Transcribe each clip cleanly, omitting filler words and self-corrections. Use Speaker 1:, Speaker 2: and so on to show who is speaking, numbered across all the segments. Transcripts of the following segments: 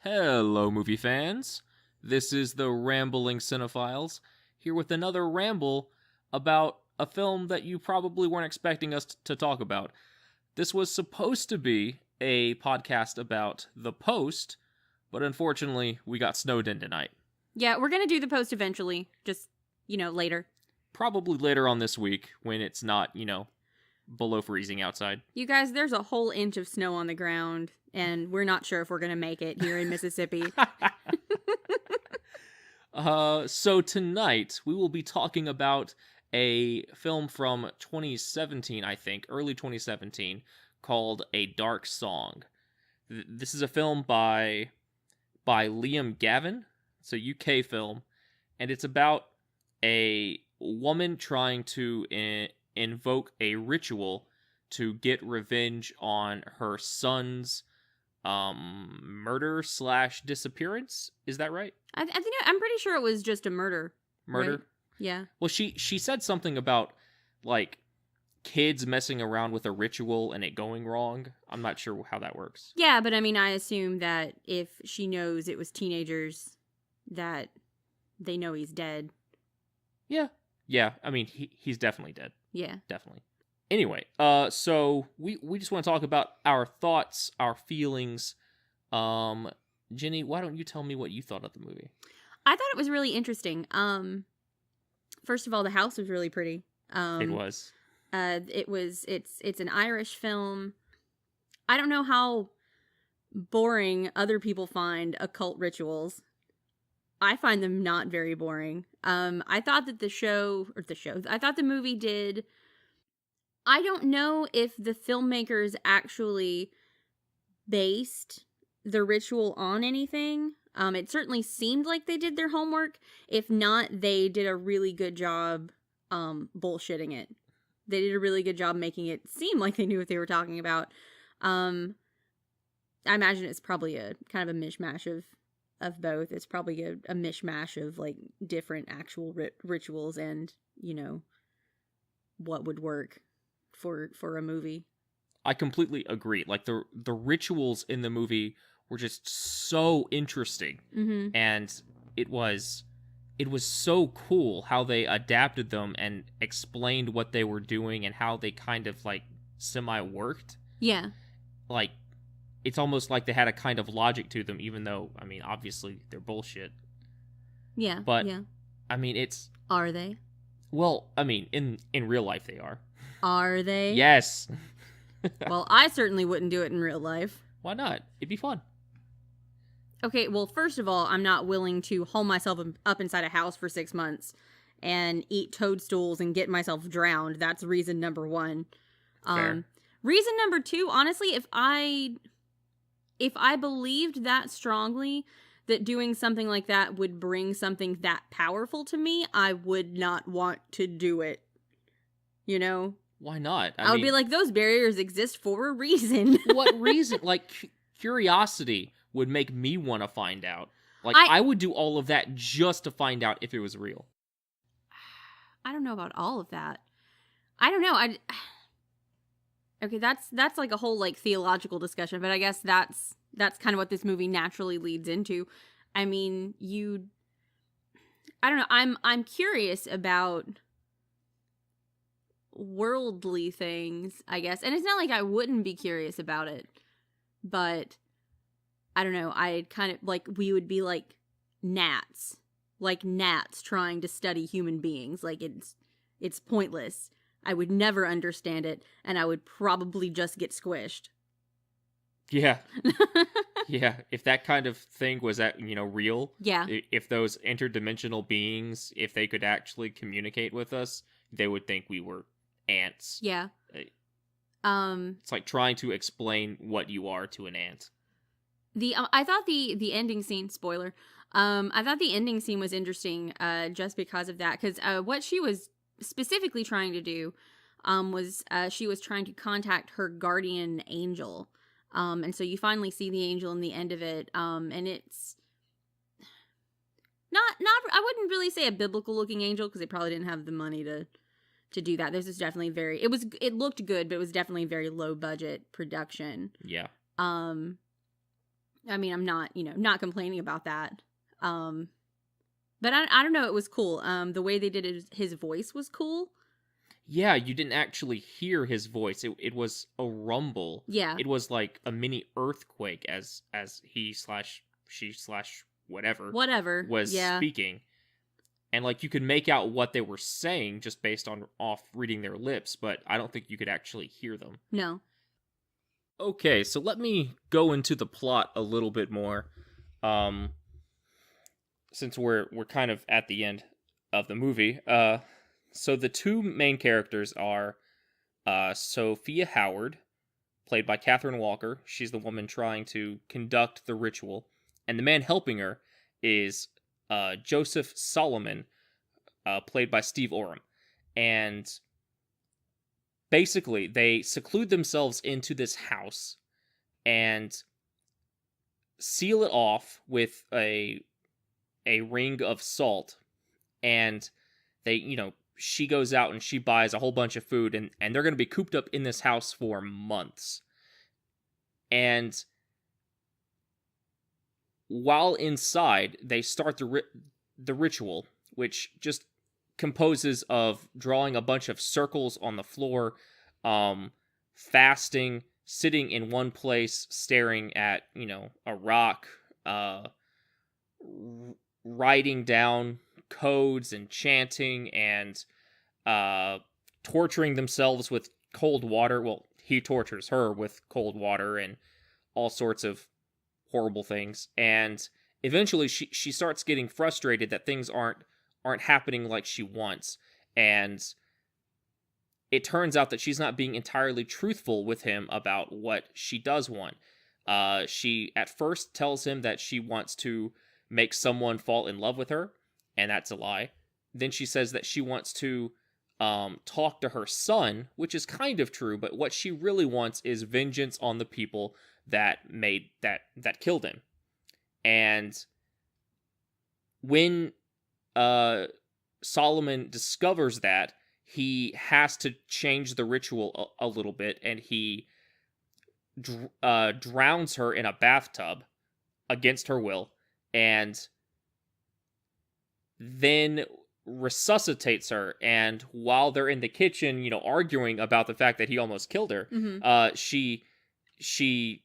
Speaker 1: Hello, movie fans. This is the Rambling Cinephiles, here with another ramble about a film that you probably weren't expecting us to talk about. This was supposed to be a podcast about The Post, but unfortunately, we got snowed in tonight.
Speaker 2: Yeah, we're going to do The Post eventually, just, later.
Speaker 1: Probably later on this week when it's not, below freezing outside.
Speaker 2: You guys, there's a whole inch of snow on the ground, and we're not sure if we're going to make it here in Mississippi.
Speaker 1: So tonight, we will be talking about a film from 2017, I think, early 2017, called A Dark Song. This is a film by Liam Gavin. It's a UK film, and it's about a woman trying to invoke a ritual to get revenge on her son's murder/disappearance. Is that right?
Speaker 2: I think I'm pretty sure it was just a murder.
Speaker 1: Murder?
Speaker 2: Right? Yeah.
Speaker 1: Well, she said something about, like, kids messing around with a ritual and it going wrong. I'm not sure how that works.
Speaker 2: Yeah, but I assume that if she knows it was teenagers, that they know he's dead.
Speaker 1: Yeah. Yeah, he's definitely dead.
Speaker 2: Yeah.
Speaker 1: Definitely. Anyway, so we just want to talk about our thoughts, our feelings. Jenny, why don't you tell me what you thought of the movie?
Speaker 2: I thought it was really interesting. First of all, the house was really pretty.
Speaker 1: It was.
Speaker 2: It's an Irish film. I don't know how boring other people find occult rituals. I find them not very boring. I thought that I thought the movie did. I don't know if the filmmakers actually based the ritual on anything. It certainly seemed like they did their homework. If not, they did a really good job bullshitting it. They did a really good job making it seem like they knew what they were talking about. I imagine it's probably a kind of a mishmash of both. It's probably a mishmash of, like, different actual rituals and, what would work for a movie.
Speaker 1: I completely agree. Like, the rituals in the movie were just so interesting.
Speaker 2: Mm-hmm.
Speaker 1: And it was so cool how they adapted them and explained what they were doing and how they kind of, like, semi-worked.
Speaker 2: Yeah.
Speaker 1: Like, it's almost like they had a kind of logic to them, even though, obviously they're bullshit.
Speaker 2: Yeah.
Speaker 1: But,
Speaker 2: yeah.
Speaker 1: It's...
Speaker 2: Are they?
Speaker 1: Well, in real life they are.
Speaker 2: Are they?
Speaker 1: Yes.
Speaker 2: Well, I certainly wouldn't do it in real life.
Speaker 1: Why not? It'd be fun.
Speaker 2: Okay, well, first of all, I'm not willing to haul myself up inside a house for 6 months and eat toadstools and get myself drowned. That's reason number one.
Speaker 1: Fair.
Speaker 2: Reason number two, honestly, if I believed that strongly that doing something like that would bring something that powerful to me, I would not want to do it.
Speaker 1: Why not?
Speaker 2: I would be like, those barriers exist for a reason.
Speaker 1: What reason? Like, curiosity would make me want to find out. Like, I would do all of that just to find out if it was real.
Speaker 2: I don't know about all of that. I don't know. Okay, that's like a whole, like, theological discussion, but I guess that's kind of what this movie naturally leads into. I don't know. I'm curious about worldly things, I guess. And it's not like I wouldn't be curious about it, but I don't know. I kind of, like, we would be like gnats trying to study human beings. Like, it's pointless. I would never understand it, and I would probably just get squished.
Speaker 1: Yeah. Yeah. If that kind of thing was real.
Speaker 2: Yeah.
Speaker 1: If those interdimensional beings, if they could actually communicate with us, they would think we were ants.
Speaker 2: Yeah.
Speaker 1: It's like trying to explain what you are to an ant.
Speaker 2: I thought the ending scene, spoiler, I thought the ending scene was interesting, just because of that, because what she was specifically trying to do, was she was trying to contact her guardian angel, and so you finally see the angel in the end of it, and it's not I wouldn't really say a biblical looking angel, because they probably didn't have the money to do that. This is definitely it looked good, but it was definitely very low budget production.
Speaker 1: Yeah.
Speaker 2: I mean, I'm not, not complaining about that. But I don't know, it was cool. The way they did his voice was cool.
Speaker 1: Yeah, you didn't actually hear his voice. It was a rumble.
Speaker 2: Yeah.
Speaker 1: It was like a mini earthquake as he slash she slash whatever was
Speaker 2: Yeah.
Speaker 1: speaking. And like you could make out what they were saying just based on off reading their lips, but I don't think you could actually hear them.
Speaker 2: No.
Speaker 1: Okay, so let me go into the plot a little bit more. Since we're kind of at the end of the movie. So the two main characters are Sophia Howard, played by Catherine Walker. She's the woman trying to conduct the ritual. And the man helping her is Joseph Solomon, played by Steve Oram. And basically, they seclude themselves into this house and seal it off with a ring of salt. And they, she goes out and she buys a whole bunch of food, and they're going to be cooped up in this house for months. And while inside, they start the ritual, which just composes of drawing a bunch of circles on the floor, fasting, sitting in one place, staring at, a rock, writing down codes and chanting and torturing themselves with cold water. Well, he tortures her with cold water and all sorts of horrible things. And eventually she starts getting frustrated that things aren't happening like she wants. And it turns out that she's not being entirely truthful with him about what she does want. She at first tells him that she wants to make someone fall in love with her, and that's a lie. Then she says that she wants to talk to her son, which is kind of true, but what she really wants is vengeance on the people that killed him. And when Solomon discovers that, he has to change the ritual a little bit, and he drowns her in a bathtub against her will, and then resuscitates her. And while they're in the kitchen, arguing about the fact that he almost killed her, she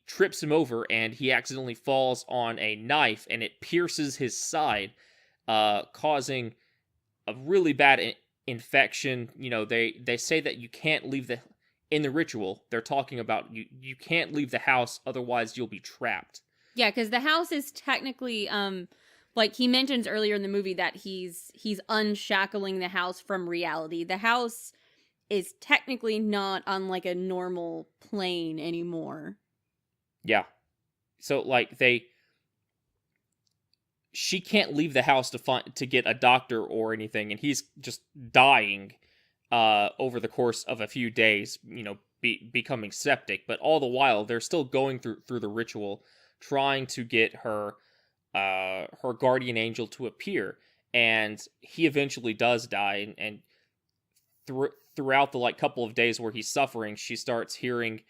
Speaker 1: trips him over, and he accidentally falls on a knife, and it pierces his side, causing a really bad infection. They say that you can't leave in the ritual. They're talking about you can't leave the house, otherwise you'll be trapped.
Speaker 2: Yeah, because the house is technically, like he mentions earlier in the movie that he's unshackling the house from reality. The house is technically not on like a normal plane anymore.
Speaker 1: Yeah. So like she can't leave the house to get a doctor or anything, and he's just dying over the course of a few days, becoming septic. But all the while, they're still going through the ritual, trying to get her guardian angel to appear. And he eventually does die, and throughout the couple of days where he's suffering, she starts hearing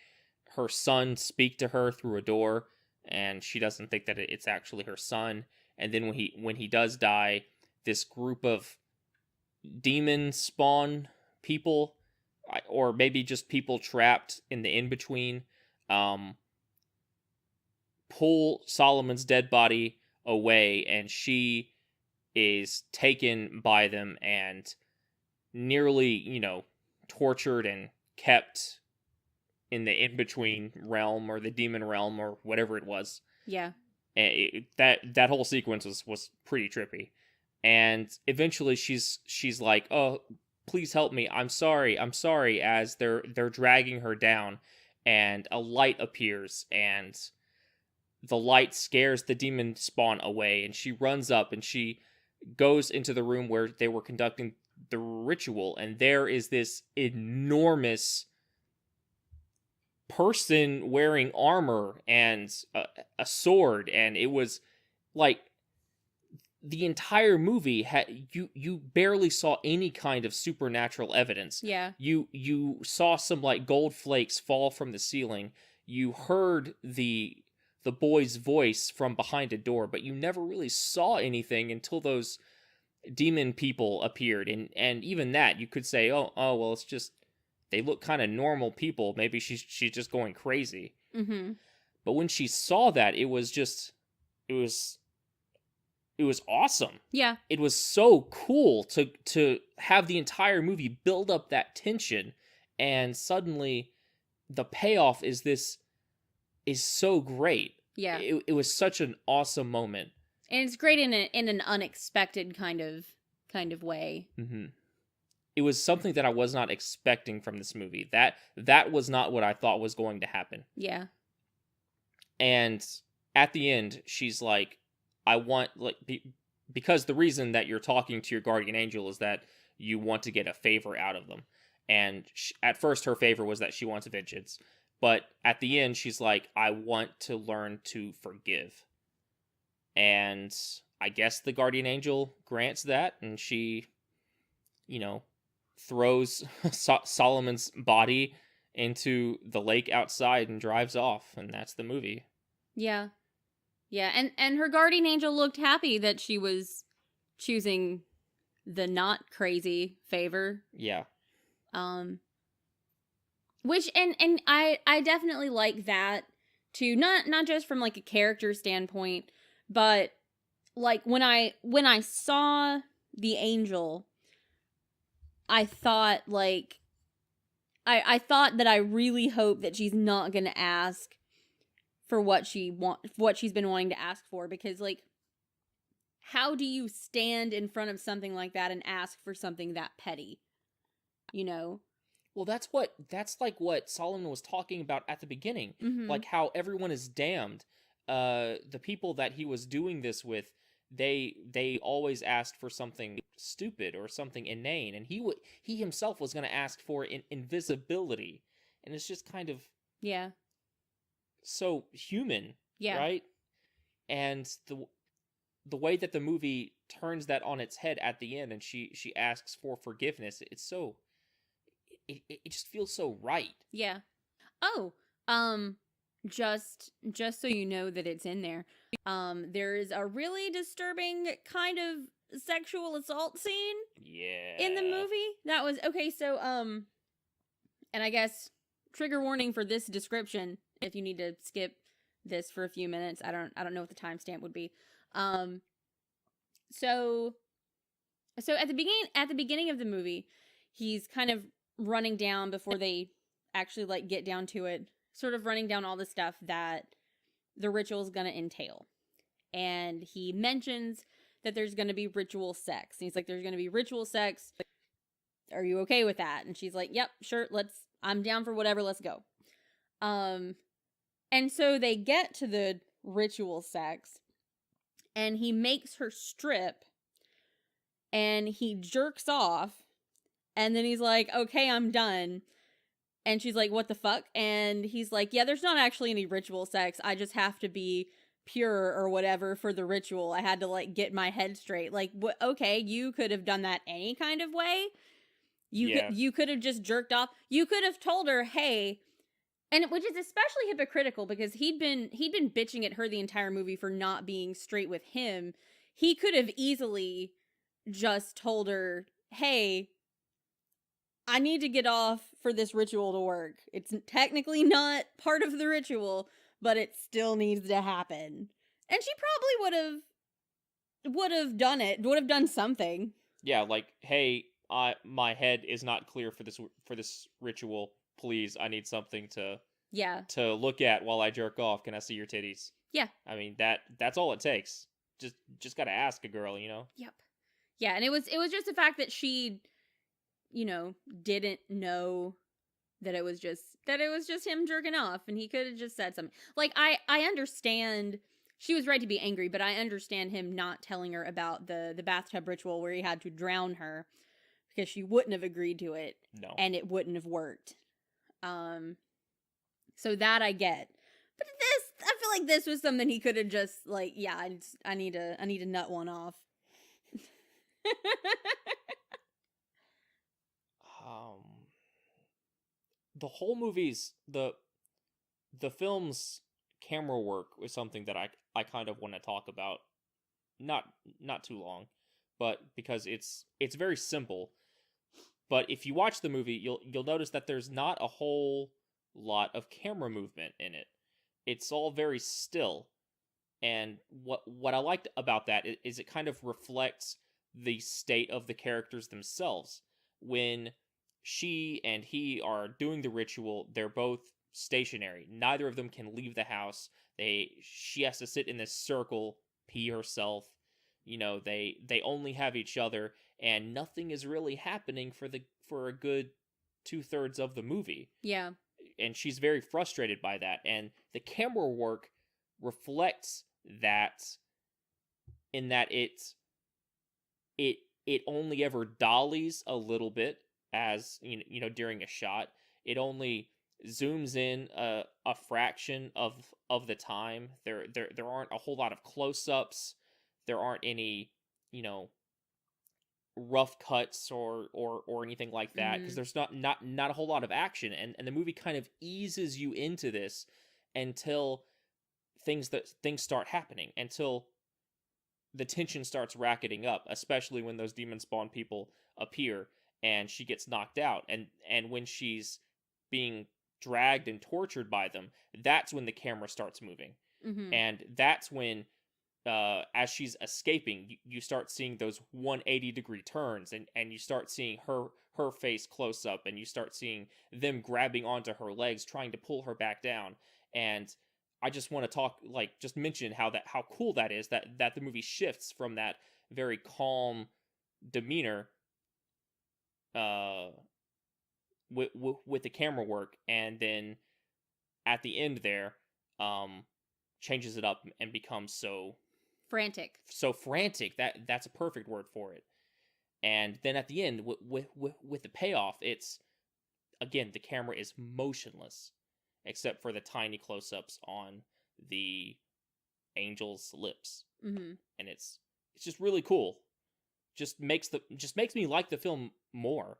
Speaker 1: her son speak to her through a door, and she doesn't think that it's actually her son. And then when he does die, this group of demon spawn people, or maybe just people trapped in the in-between, pull Solomon's dead body away, and she is taken by them and nearly, tortured and kept in the in-between realm, or the demon realm, or whatever it was.
Speaker 2: Yeah.
Speaker 1: That whole sequence was pretty trippy. And eventually she's like, "Oh, please help me. I'm sorry. As they're dragging her down, and a light appears, and the light scares the demon spawn away, and she runs up and she goes into the room where they were conducting the ritual, and there is this enormous person wearing armor and a sword, and it was like the entire movie you barely saw any kind of supernatural evidence.
Speaker 2: Yeah.
Speaker 1: You saw some gold flakes fall from the ceiling. You heard the the boy's voice from behind a door, but you never really saw anything until those demon people appeared. And even that, you could say, oh well, it's just they look kind of normal people. Maybe she's just going crazy.
Speaker 2: Mm-hmm.
Speaker 1: But when she saw that, it was awesome.
Speaker 2: Yeah.
Speaker 1: It was so cool to have the entire movie build up that tension, and suddenly the payoff is so great.
Speaker 2: Yeah.
Speaker 1: It was such an awesome moment.
Speaker 2: And it's great in an unexpected kind of way.
Speaker 1: Mm-hmm. It was something that I was not expecting from this movie. That was not what I thought was going to happen.
Speaker 2: Yeah.
Speaker 1: And at the end, she's like, I want, like, because the reason that you're talking to your guardian angel is that you want to get a favor out of them. And at first, her favor was that she wants vengeance. But at the end, she's like, I want to learn to forgive. And I guess the guardian angel grants that, and she, throws Solomon's body into the lake outside and drives off, and that's the movie.
Speaker 2: Yeah. Yeah, and her guardian angel looked happy that she was choosing the not crazy favor.
Speaker 1: Yeah.
Speaker 2: Which and I definitely like that too. Not just from like a character standpoint, but like when I saw the angel, I thought like I thought that I really hope that she's not going to ask for what she's been wanting to ask for, because like how do you stand in front of something like that and ask for something that petty? Well,
Speaker 1: that's like what Solomon was talking about at the beginning.
Speaker 2: Mm-hmm.
Speaker 1: Like how everyone is damned. The people that he was doing this with, they always asked for something stupid or something inane, and he himself was going to ask for invisibility, and it's just kind of so human, right? And the way that the movie turns that on its head at the end, and she asks for forgiveness, it's so it just feels so right.
Speaker 2: Yeah. Oh, just so you know that it's in there. There's a really disturbing kind of sexual assault scene.
Speaker 1: Yeah.
Speaker 2: In the movie. That was okay, so and I guess trigger warning for this description if you need to skip this for a few minutes. I don't know what the timestamp would be. So at the beginning of the movie, he's kind of running down before they actually like get down to it, sort of running down all the stuff that the ritual is going to entail. And he mentions that there's going to be ritual sex. And he's like, there's going to be ritual sex. Are you okay with that? And she's like, yep, sure. I'm down for whatever. Let's go. And so they get to the ritual sex, and he makes her strip, and he jerks off, and then he's like, okay, I'm done. And she's like, what the fuck? And he's like, yeah, there's not actually any ritual sex. I just have to be pure or whatever for the ritual. I had to like get my head straight. Like, okay, you could have done that any kind of way. You could have just jerked off. You could have told her, hey, and which is especially hypocritical because he'd been bitching at her the entire movie for not being straight with him. He could have easily just told her, hey, I need to get off for this ritual to work. It's technically not part of the ritual, but it still needs to happen. And she probably would have done it. Would have done something.
Speaker 1: Yeah, like, hey, my head is not clear for this ritual. Please, I need something to look at while I jerk off. Can I see your titties?
Speaker 2: Yeah.
Speaker 1: I mean, that's all it takes. Just got to ask a girl,
Speaker 2: Yep. Yeah, and it was just the fact that she didn't know that it was just him jerking off, and he could have just said something. Like, I understand she was right to be angry, but I understand him not telling her about the bathtub ritual where he had to drown her, because she wouldn't have agreed to it.
Speaker 1: No. And
Speaker 2: it wouldn't have worked. So that I get. But I feel like this was something he could have just like, yeah, I need to nut one off.
Speaker 1: The whole movie's the film's camera work is something that I kind of want to talk about. Not too long, but because it's very simple. But if you watch the movie, you'll notice that there's not a whole lot of camera movement in it. It's all very still. And what I liked about that is it kind of reflects the state of the characters themselves. When she and he are doing the ritual, they're both stationary. Neither of them can leave the house. She has to sit in this circle, pee herself. They only have each other, and nothing is really happening for a good 2/3 of the movie.
Speaker 2: Yeah.
Speaker 1: And she's very frustrated by that. And the camera work reflects that, in that it only ever dollies a little bit, as during a shot. It only zooms in a fraction of the time. There aren't a whole lot of close-ups. There aren't any rough cuts or anything like that, because there's not a whole lot of action, and the movie kind of eases you into this until things start happening, until the tension starts racketing up, especially when those demon spawn people appear and she gets knocked out, and when she's being dragged and tortured by them. That's when the camera starts moving. And that's when as she's escaping, you start seeing those 180-degree turns, and you start seeing her face close up, and you start seeing them grabbing onto her legs, trying to pull her back down. And I just want to just mention how cool that is, that the movie shifts from that very calm demeanor with the camera work, and then at the end there changes it up and becomes so
Speaker 2: frantic.
Speaker 1: That's a perfect word for it. And then at the end with the payoff, it's, again, the camera is motionless except for the tiny close-ups on the angel's lips. And it's just really cool. Just makes me like the film more.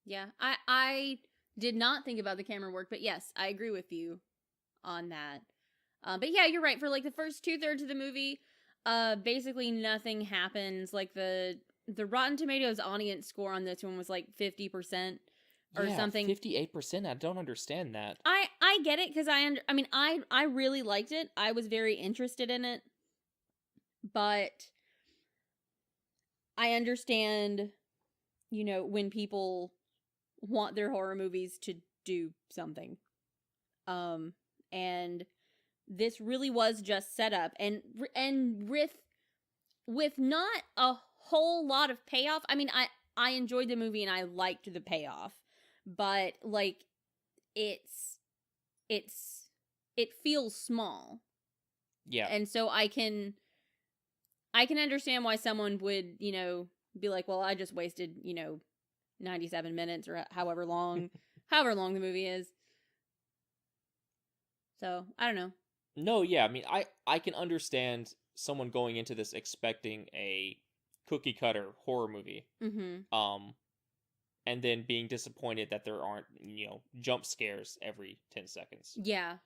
Speaker 2: Yeah, I did not think about the camera work, but yes, I agree with you on that. But yeah, you're right. For like the first 2/3 of the movie, basically nothing happens. Like the Rotten Tomatoes audience score on this one was like 50% or something.
Speaker 1: 58%. I don't understand that.
Speaker 2: I get it, because I really liked it. I was very interested in it, but I understand, when people want their horror movies to do something. And this really was just set up, and with not a whole lot of payoff. I mean, I enjoyed the movie and I liked the payoff, but like it feels small.
Speaker 1: Yeah.
Speaker 2: And so I can understand why someone would, be like, well, I just wasted, 97 minutes or however long the movie is. So, I don't know.
Speaker 1: No, yeah, I mean, I can understand someone going into this expecting a cookie cutter horror movie. And then being disappointed that there aren't, jump scares every 10 seconds.
Speaker 2: Yeah.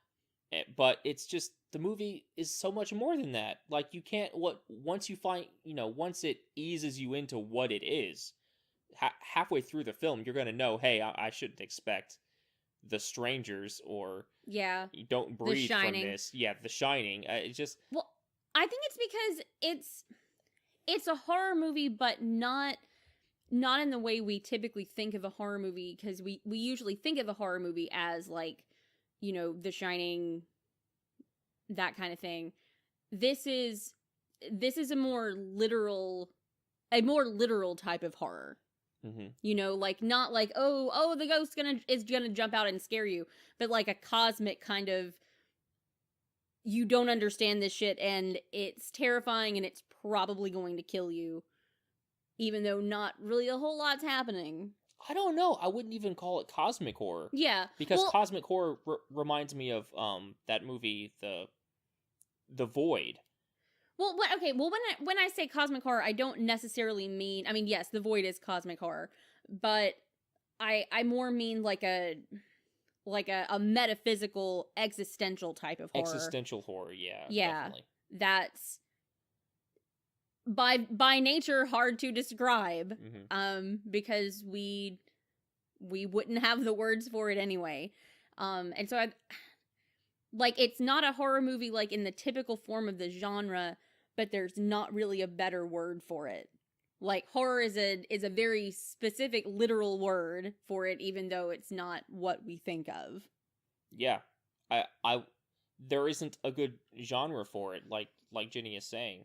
Speaker 1: But it's just, the movie is so much more than that. Like, you can't, once you find, once it eases you into what it is, halfway through the film, you're going to know, hey, I shouldn't expect The Strangers, or you don't breathe from this. Yeah, The Shining. It's just,
Speaker 2: well, I think it's because it's a horror movie, but not in the way we typically think of a horror movie, because we usually think of a horror movie as like, The Shining, that kind of thing. This is a more literal type of horror. Like, not like, oh, the ghost is gonna jump out and scare you, but like a cosmic kind of, you don't understand this shit and it's terrifying and it's probably going to kill you, even though not really a whole lot's happening.
Speaker 1: I don't know. I wouldn't even call it cosmic horror.
Speaker 2: Yeah.
Speaker 1: Because cosmic horror reminds me of that movie, The Void.
Speaker 2: Well, okay. Well, when I say cosmic horror, I don't necessarily mean. I mean, yes, The Void is cosmic horror, but I more mean like a like a metaphysical, existential type of horror.
Speaker 1: Existential horror, yeah. Definitely.
Speaker 2: That's by nature hard to describe, because we wouldn't have the words for it anyway. And so it's not a horror movie like in the typical form of the genre, but there's not really a better word for it. Like, horror is a very specific literal word for it, even though it's not what we think of.
Speaker 1: Yeah. There isn't a good genre for it, like Jenny is saying.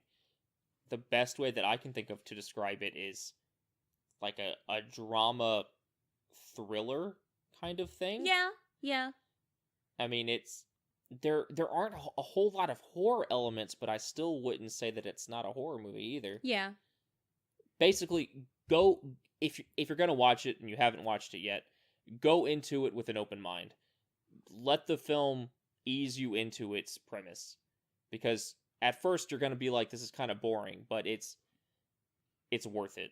Speaker 1: The best way that I can think of to describe it is like a drama thriller kind of thing.
Speaker 2: Yeah.
Speaker 1: I mean, there aren't a whole lot of horror elements, but I still wouldn't say that it's not a horror movie either.
Speaker 2: Yeah.
Speaker 1: Basically, go if you're gonna watch it and you haven't watched it yet, go into it with an open mind. Let the film ease you into its premise, because at first you're gonna be like, this is kind of boring, but it's worth it.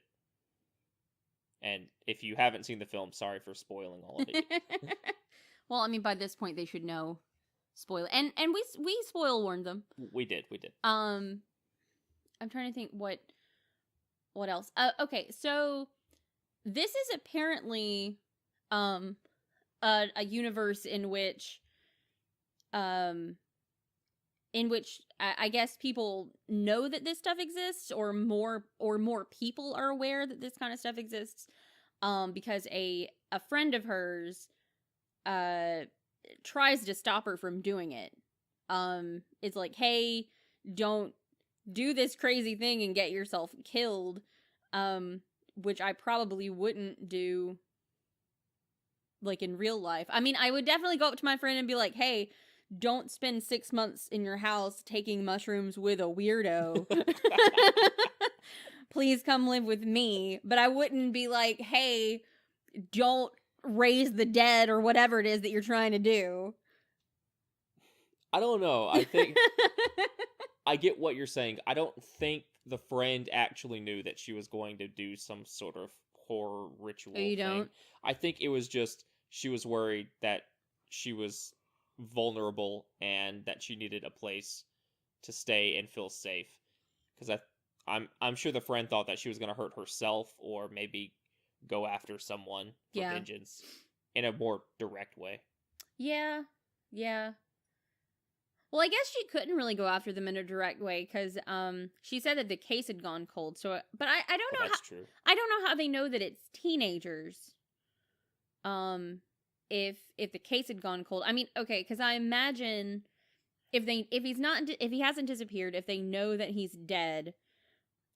Speaker 1: And if you haven't seen the film, sorry for spoiling all of it.
Speaker 2: Well, I mean, by this point they should know. Spoil, and we spoil warned them.
Speaker 1: We did.
Speaker 2: I'm trying to think what else. Okay, so this is apparently a universe in which I guess people know that this stuff exists, or more people are aware that this kind of stuff exists, because a friend of hers tries to stop her from doing it. It's like, hey, don't do this crazy thing and get yourself killed, which I probably wouldn't do, like, in real life. I mean, I would definitely go up to my friend and be like, hey, don't spend 6 months in your house taking mushrooms with a weirdo. Please come live with me. But I wouldn't be like, hey, don't raise the dead or whatever it is that you're trying to do.
Speaker 1: I don't know. I think I get what you're saying. I don't think the friend actually knew that she was going to do some sort of horror ritual thing. Don't? I think it was just she was worried that she was vulnerable and that she needed a place to stay and feel safe. Because I'm sure the friend thought that she was going to hurt herself, or maybe go after someone for vengeance in a more direct way. Yeah.
Speaker 2: Well, I guess she couldn't really go after them in a direct way, because she said that the case had gone cold. So, but I don't know.
Speaker 1: That's true.
Speaker 2: I don't know how they know that it's teenagers. If the case had gone cold, I mean, okay, because I imagine if he hasn't disappeared, if they know that he's dead,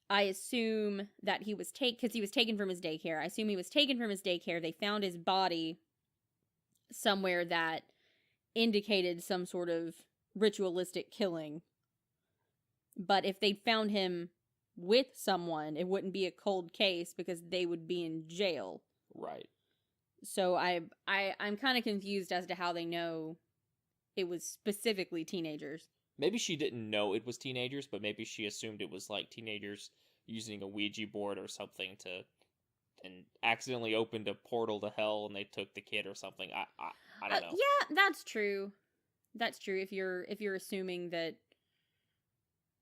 Speaker 2: I assume that he was taken from his daycare. I assume he was taken from his daycare. They found his body somewhere that indicated some sort of ritualistic killing. But if they'd found him with someone, it wouldn't be a cold case because they would be in jail.
Speaker 1: Right.
Speaker 2: So I'm kind of confused as to how they know it was specifically teenagers.
Speaker 1: Maybe she didn't know it was teenagers, but maybe she assumed it was like teenagers using a Ouija board or something and accidentally opened a portal to hell and they took the kid or something. I don't know.
Speaker 2: Yeah, that's true. That's true. If you're assuming that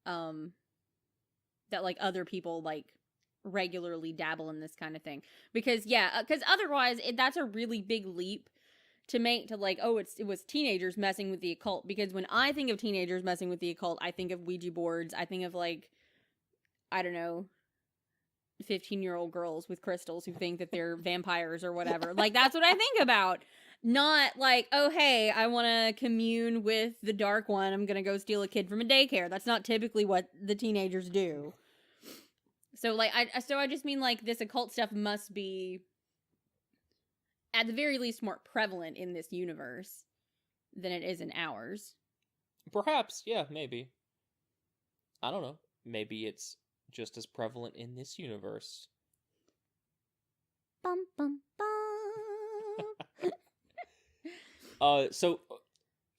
Speaker 2: that like other people like regularly dabble in this kind of thing, because otherwise that's a really big leap to make, to like, oh, it was teenagers messing with the occult. Because when I think of teenagers messing with the occult, I think of Ouija boards. I think of, like, I don't know, 15-year-old girls with crystals who think that they're vampires or whatever. Like, that's what I think about. Not like, oh, hey, I want to commune with the Dark One. I'm going to go steal a kid from a daycare. That's not typically what the teenagers do. So, like, I just mean, like, this occult stuff must be, at the very least, more prevalent in this universe than it is in ours.
Speaker 1: Perhaps, yeah, maybe. I don't know. Maybe it's just as prevalent in this universe.
Speaker 2: Bum, bum, bum.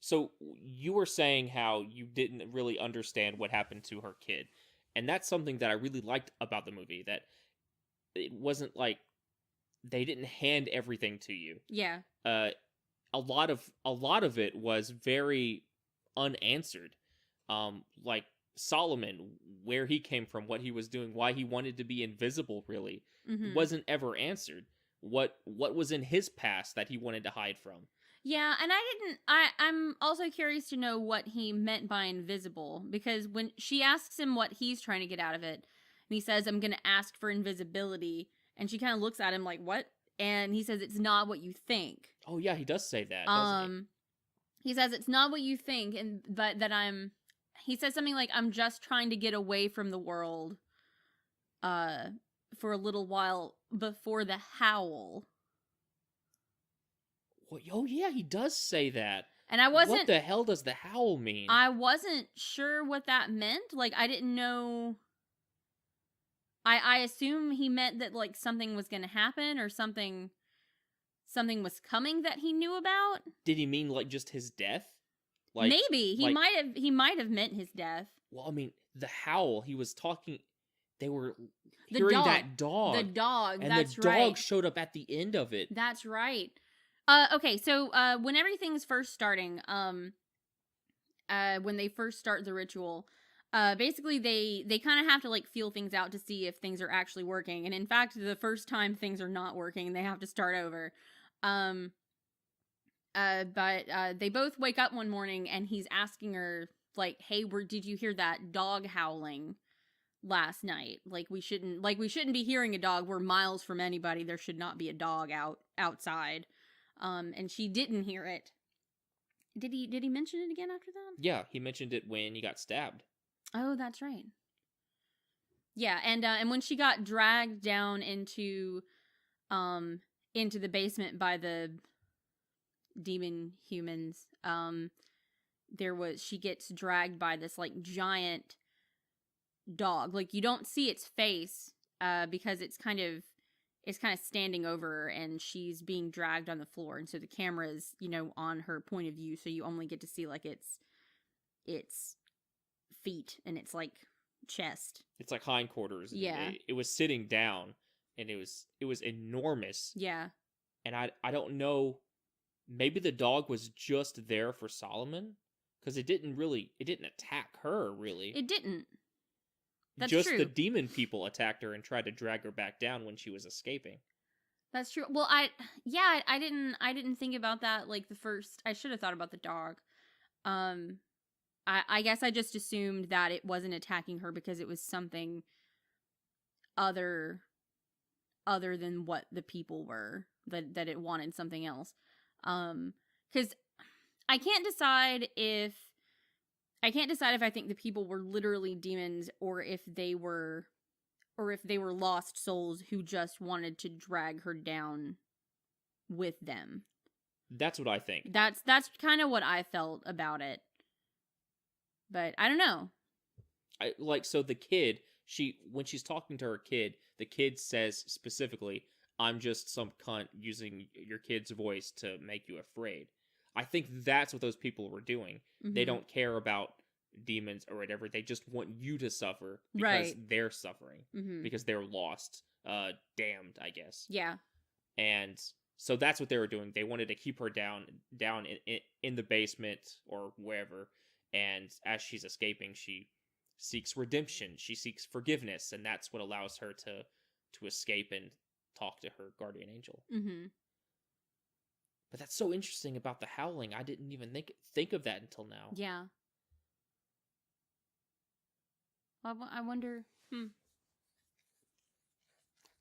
Speaker 1: So you were saying how you didn't really understand what happened to her kid. And that's something that I really liked about the movie, that it wasn't like they didn't hand everything to you.
Speaker 2: Yeah.
Speaker 1: a lot of it was very unanswered. Like Solomon, where he came from, what he was doing, why he wanted to be invisible, really
Speaker 2: Mm-hmm.
Speaker 1: wasn't ever answered. What was in his past that he wanted to hide from?
Speaker 2: Yeah, and I'm also curious to know what he meant by invisible, because when she asks him what he's trying to get out of it, and he says, I'm going to ask for invisibility, and she kind of looks at him like, what? And he says, it's not what you think.
Speaker 1: Oh yeah, he does say that, doesn't
Speaker 2: he says, it's not what you think, but that he says something like, I'm just trying to get away from the world, for a little while before the howl.
Speaker 1: Oh yeah, he does say that.
Speaker 2: And I wasn't...
Speaker 1: What the hell does the howl mean?
Speaker 2: I wasn't sure what that meant. Like, I didn't know... I assume he meant that, like, something was going to happen, or something was coming that he knew about.
Speaker 1: Did he mean, like, just his death? Like,
Speaker 2: maybe. He might have meant his death.
Speaker 1: Well, I mean, the howl, he was talking... They were
Speaker 2: the
Speaker 1: hearing
Speaker 2: dog.
Speaker 1: that dog.
Speaker 2: The dog,
Speaker 1: and
Speaker 2: that's
Speaker 1: the dog
Speaker 2: right.
Speaker 1: showed up at the end of it.
Speaker 2: That's right. Okay, so when everything's first starting, when they first start the ritual, basically they kind of have to like feel things out to see if things are actually working. And in fact, the first time things are not working, they have to start over. But they both wake up one morning and he's asking her like, "Hey, did you hear that dog howling last night? Like we shouldn't be hearing a dog. We're miles from anybody. There should not be a dog outside." And she didn't hear it. Did he mention it again after that?
Speaker 1: Yeah, he mentioned it when he got stabbed.
Speaker 2: Oh, that's right. Yeah, and when she got dragged down into the basement by the demon humans, she gets dragged by this like giant dog. Like you don't see its face, because it's kind of standing over her, and she's being dragged on the floor, and so the camera is, on her point of view, so you only get to see like its feet and its like chest.
Speaker 1: It's like hindquarters.
Speaker 2: Yeah.
Speaker 1: It was sitting down, and it was enormous.
Speaker 2: Yeah.
Speaker 1: And I don't know, maybe the dog was just there for Solomon, because it didn't attack her, really.
Speaker 2: It didn't. That's
Speaker 1: just
Speaker 2: true.
Speaker 1: The demon people attacked her and tried to drag her back down when she was escaping.
Speaker 2: That's true. Well, I didn't think about that. Like I should have thought about the dog. I guess I just assumed that it wasn't attacking her because it was something other than what the people were, that it wanted something else. Because I can't decide if I think the people were literally demons, or if they were lost souls who just wanted to drag her down with them.
Speaker 1: That's what I think.
Speaker 2: That's kind of what I felt about it. But I don't know.
Speaker 1: So the kid, when she's talking to her kid, the kid says specifically, "I'm just some cunt using your kid's voice to make you afraid." I think that's what those people were doing. Mm-hmm. They don't care about demons or whatever. They just want you to suffer because they're suffering, because they're lost, damned, I guess.
Speaker 2: Yeah.
Speaker 1: And so that's what they were doing. They wanted to keep her down in the basement or wherever. And as she's escaping, she seeks redemption. She seeks forgiveness, and that's what allows her to escape and talk to her guardian angel.
Speaker 2: Mm-hmm.
Speaker 1: But that's so interesting about the howling. I didn't even think of that until now.
Speaker 2: Yeah. I wonder.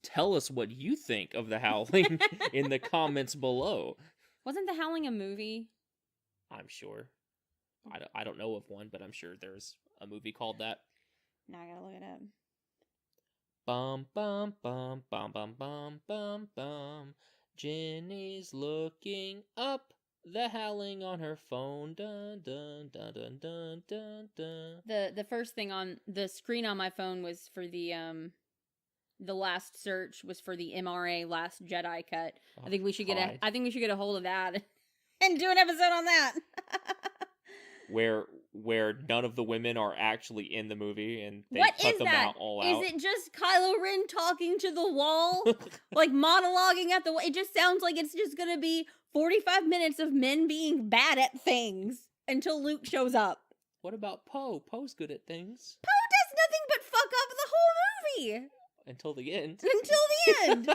Speaker 1: Tell us what you think of the howling in the comments below.
Speaker 2: Wasn't the howling a movie?
Speaker 1: I'm sure. I don't know of one, but I'm sure there's a movie called that.
Speaker 2: Now I gotta look it up.
Speaker 1: Bum bum bum bum bum bum bum bum. Jenny's looking up, the howling on her phone. Dun dun dun dun dun dun dun.
Speaker 2: The first thing on the screen on my phone was for the last search was for the MRA Last Jedi cut.
Speaker 1: Oh,
Speaker 2: I think we should get a hold of that and do an episode on that.
Speaker 1: Where where none of the women are actually in the movie, and they
Speaker 2: What
Speaker 1: cut
Speaker 2: is
Speaker 1: them
Speaker 2: that?
Speaker 1: out all
Speaker 2: Is
Speaker 1: out.
Speaker 2: it just Kylo Ren talking to the wall? Like monologuing at the wall? It just sounds like it's just gonna be 45 minutes of men being bad at things until Luke shows up.
Speaker 1: What about Poe? Poe's good at things.
Speaker 2: Poe does nothing but fuck up the whole movie.
Speaker 1: Until the end.
Speaker 2: Until the end.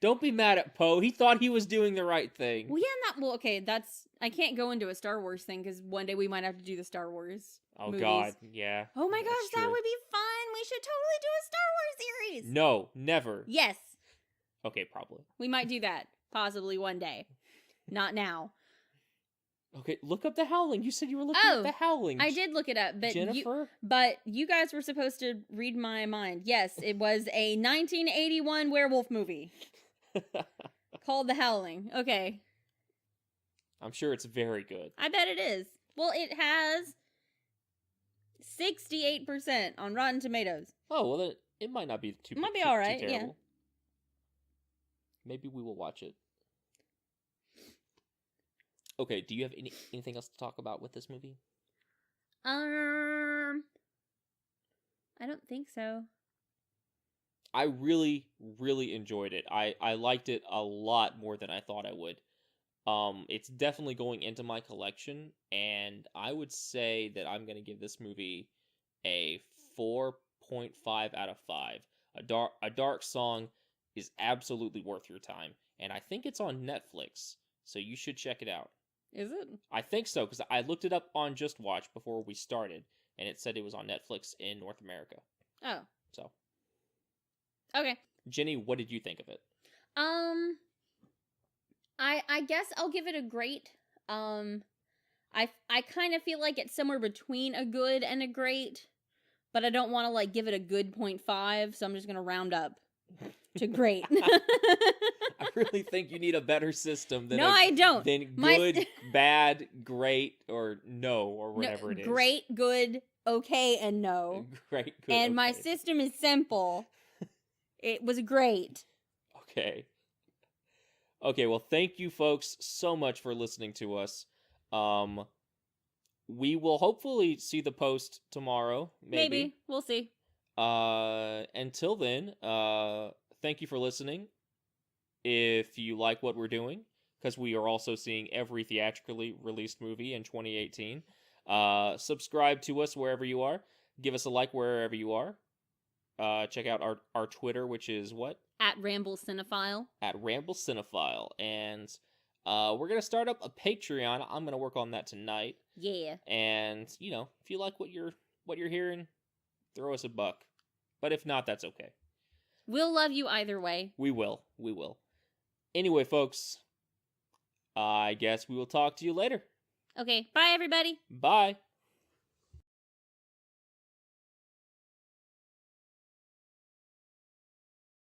Speaker 1: Don't be mad at Poe. He thought he was doing the right thing.
Speaker 2: Well, yeah, okay, that's... I can't go into a Star Wars thing, because one day we might have to do the Star Wars movies.
Speaker 1: God, yeah.
Speaker 2: Oh my gosh, that
Speaker 1: true.
Speaker 2: would be fun. We should totally do a Star Wars series.
Speaker 1: No, never.
Speaker 2: Yes.
Speaker 1: Okay, probably.
Speaker 2: We might do that. Possibly one day. Not now.
Speaker 1: Okay, look up the Howling. You said you were looking up the Howling.
Speaker 2: I did look it up, but
Speaker 1: Jennifer?
Speaker 2: you guys were supposed to read my mind. Yes, it was a 1981 werewolf movie called The Howling. Okay.
Speaker 1: I'm sure it's very good.
Speaker 2: I bet it is. Well, it has 68% on Rotten Tomatoes.
Speaker 1: Oh, well, then it might not be too.
Speaker 2: It might be
Speaker 1: too,
Speaker 2: all right.
Speaker 1: too terrible.
Speaker 2: Yeah.
Speaker 1: Maybe we will watch it. Okay, do you have anything else to talk about with this movie?
Speaker 2: I don't think so.
Speaker 1: I really, really enjoyed it. I liked it a lot more than I thought I would. It's definitely going into my collection, and I would say that I'm going to give this movie a 4.5 out of 5. A Dark Song is absolutely worth your time, and I think it's on Netflix, so you should check it out.
Speaker 2: Is it?
Speaker 1: I think so, because I looked it up on Just Watch before we started, and it said it was on Netflix in North America.
Speaker 2: Oh.
Speaker 1: So.
Speaker 2: Okay.
Speaker 1: Jenny, what did you think of it?
Speaker 2: I guess I'll give it a great. I kind of feel like it's somewhere between a good and a great, but I don't want to like give it a good 0.5, so I'm just gonna round up to great.
Speaker 1: I really think you need a better system than
Speaker 2: I don't.
Speaker 1: Than good, bad, great, or no, or whatever it is.
Speaker 2: Great, good, okay, and no.
Speaker 1: Great, good,
Speaker 2: And
Speaker 1: okay.
Speaker 2: my system is simple. It was great.
Speaker 1: Okay. Okay, well, thank you folks so much for listening to us. We will hopefully see the post tomorrow, maybe.
Speaker 2: We'll see.
Speaker 1: Until then, thank you for listening. If you like what we're doing, because we are also seeing every theatrically released movie in 2018, subscribe to us wherever you are. Give us a like wherever you are. Check out our Twitter, which is what?
Speaker 2: At Ramble Cinephile.
Speaker 1: At Ramble Cinephile. And we're going to start up a Patreon. I'm going to work on that tonight.
Speaker 2: Yeah.
Speaker 1: And, you know, if you like what you're hearing, throw us a buck. But if not, that's okay.
Speaker 2: We'll love you either way.
Speaker 1: We will. We will. Anyway, folks, I guess we will talk to you later.
Speaker 2: Okay, bye everybody.
Speaker 1: Bye.